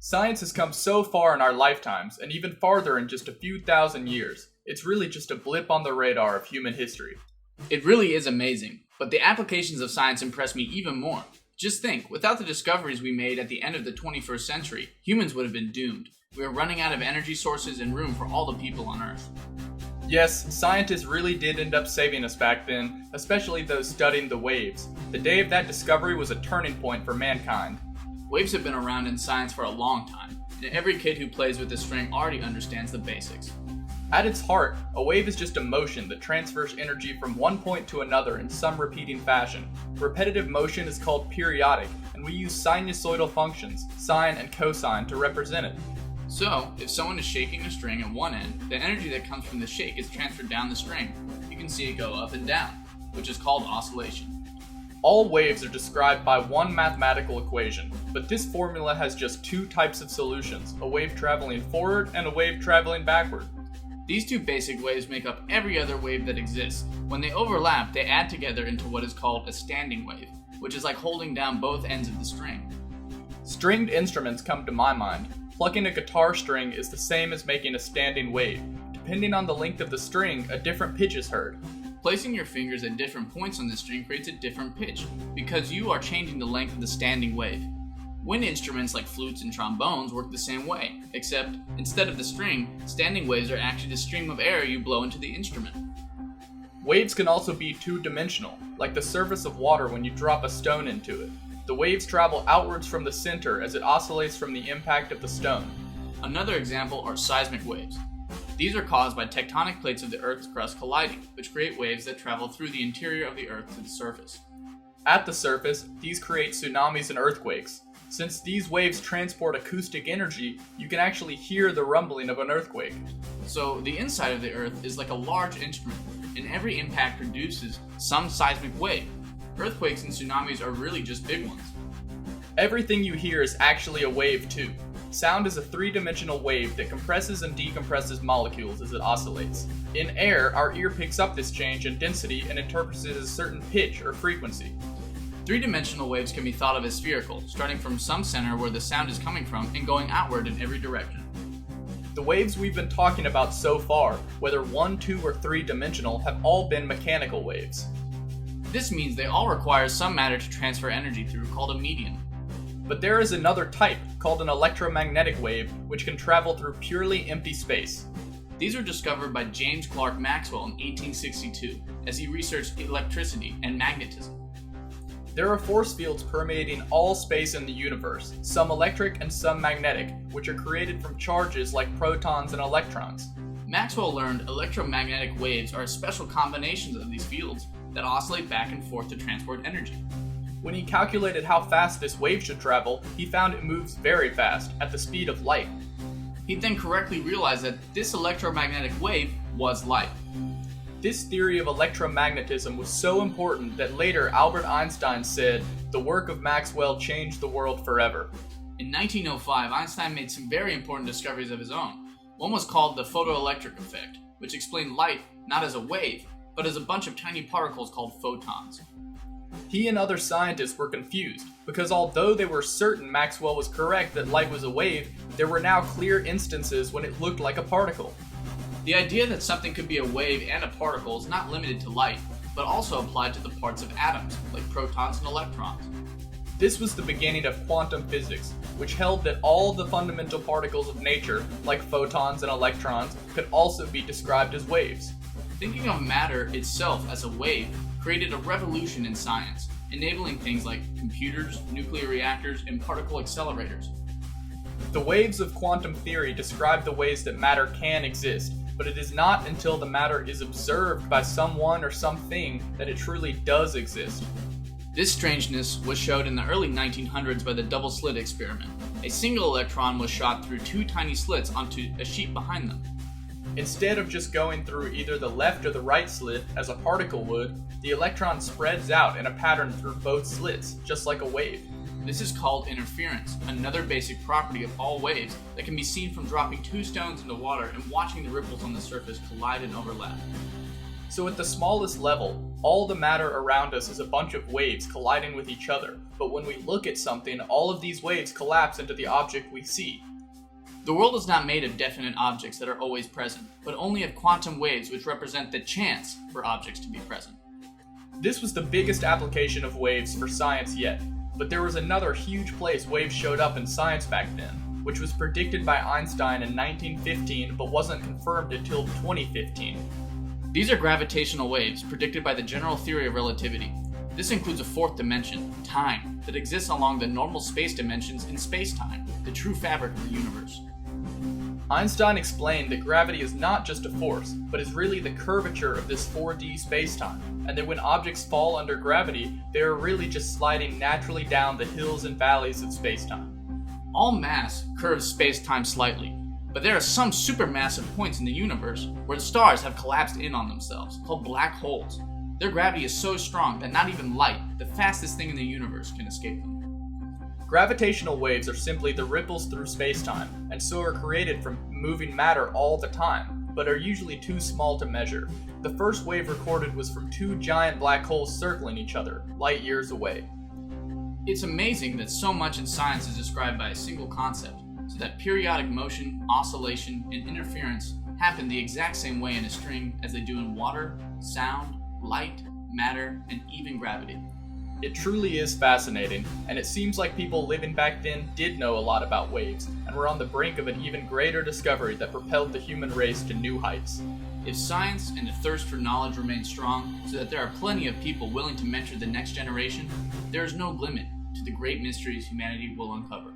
Science has come so far in our lifetimes, and even farther in just a few thousand years. It's really just a blip on the radar of human history. It really is amazing, but the applications of science impress me even more. Just think, without the discoveries we made at the end of the 21st century, humans would have been doomed. We are running out of energy sources and room for all the people on Earth. Yes, scientists really did end up saving us back then, especially those studying the waves. The day of that discovery was a turning point for mankind. Waves have been around in science for a long time, and every kid who plays with a string already understands the basics. At its heart, a wave is just a motion that transfers energy from one point to another in some repeating fashion. Repetitive motion is called periodic, and we use sinusoidal functions, sine and cosine, to represent it. So, if someone is shaking a string at one end, the energy that comes from the shake is transferred down the string. You can see it go up and down, which is called oscillation. All waves are described by one mathematical equation, but this formula has just two types of solutions, a wave traveling forward and a wave traveling backward. These two basic waves make up every other wave that exists. When they overlap, they add together into what is called a standing wave, which is like holding down both ends of the string. Stringed instruments come to my mind. Plucking a guitar string is the same as making a standing wave. Depending on the length of the string, a different pitch is heard. Placing your fingers at different points on the string creates a different pitch, because you are changing the length of the standing wave. Wind instruments like flutes and trombones work the same way, except instead of the string, standing waves are actually the stream of air you blow into the instrument. Waves can also be two-dimensional, like the surface of water when you drop a stone into it. The waves travel outwards from the center as it oscillates from the impact of the stone. Another example are seismic waves. These are caused by tectonic plates of the Earth's crust colliding, which create waves that travel through the interior of the Earth to the surface. At the surface, these create tsunamis and earthquakes. Since these waves transport acoustic energy, you can actually hear the rumbling of an earthquake. So the inside of the Earth is like a large instrument, and every impact produces some seismic wave. Earthquakes and tsunamis are really just big ones. Everything you hear is actually a wave too. Sound is a three-dimensional wave that compresses and decompresses molecules as it oscillates. In air, our ear picks up this change in density and interprets it as a certain pitch or frequency. Three-dimensional waves can be thought of as spherical, starting from some center where the sound is coming from and going outward in every direction. The waves we've been talking about so far, whether 1, 2, or 3-dimensional, have all been mechanical waves. This means they all require some matter to transfer energy through, called a medium. But there is another type, called an electromagnetic wave, which can travel through purely empty space. These were discovered by James Clerk Maxwell in 1862, as he researched electricity and magnetism. There are force fields permeating all space in the universe, some electric and some magnetic, which are created from charges like protons and electrons. Maxwell learned electromagnetic waves are special combinations of these fields that oscillate back and forth to transport energy. When he calculated how fast this wave should travel, he found it moves very fast, at the speed of light. He then correctly realized that this electromagnetic wave was light. This theory of electromagnetism was so important that later Albert Einstein said, "The work of Maxwell changed the world forever." In 1905, Einstein made some very important discoveries of his own. One was called the photoelectric effect, which explained light not as a wave, but as a bunch of tiny particles called photons. He and other scientists were confused, because although they were certain Maxwell was correct that light was a wave, there were now clear instances when it looked like a particle. The idea that something could be a wave and a particle is not limited to light, but also applied to the parts of atoms, like protons and electrons. This was the beginning of quantum physics, which held that all the fundamental particles of nature, like photons and electrons, could also be described as waves. Thinking of matter itself as a wave created a revolution in science, enabling things like computers, nuclear reactors, and particle accelerators. The waves of quantum theory describe the ways that matter can exist, but it is not until the matter is observed by someone or something that it truly does exist. This strangeness was showed in the early 1900s by the double slit experiment. A single electron was shot through two tiny slits onto a sheet behind them. Instead of just going through either the left or the right slit, as a particle would, the electron spreads out in a pattern through both slits, just like a wave. This is called interference, another basic property of all waves that can be seen from dropping two stones into water and watching the ripples on the surface collide and overlap. So at the smallest level, all the matter around us is a bunch of waves colliding with each other, but when we look at something, all of these waves collapse into the object we see. The world is not made of definite objects that are always present, but only of quantum waves which represent the chance for objects to be present. This was the biggest application of waves for science yet, but there was another huge place waves showed up in science back then, which was predicted by Einstein in 1915 but wasn't confirmed until 2015. These are gravitational waves predicted by the general theory of relativity. This includes a fourth dimension, time, that exists along the normal space dimensions in space-time, the true fabric of the universe. Einstein explained that gravity is not just a force, but is really the curvature of this 4D spacetime, and that when objects fall under gravity, they are really just sliding naturally down the hills and valleys of spacetime. All mass curves space-time slightly, but there are some supermassive points in the universe where the stars have collapsed in on themselves, called black holes. Their gravity is so strong that not even light, the fastest thing in the universe, can escape them. Gravitational waves are simply the ripples through spacetime, and so are created from moving matter all the time, but are usually too small to measure. The first wave recorded was from two giant black holes circling each other, light years away. It's amazing that so much in science is described by a single concept, so that periodic motion, oscillation, and interference happen the exact same way in a string as they do in water, sound, light, matter, and even gravity. It truly is fascinating, and it seems like people living back then did know a lot about waves, and were on the brink of an even greater discovery that propelled the human race to new heights. If science and the thirst for knowledge remain strong, so that there are plenty of people willing to mentor the next generation, there is no limit to the great mysteries humanity will uncover.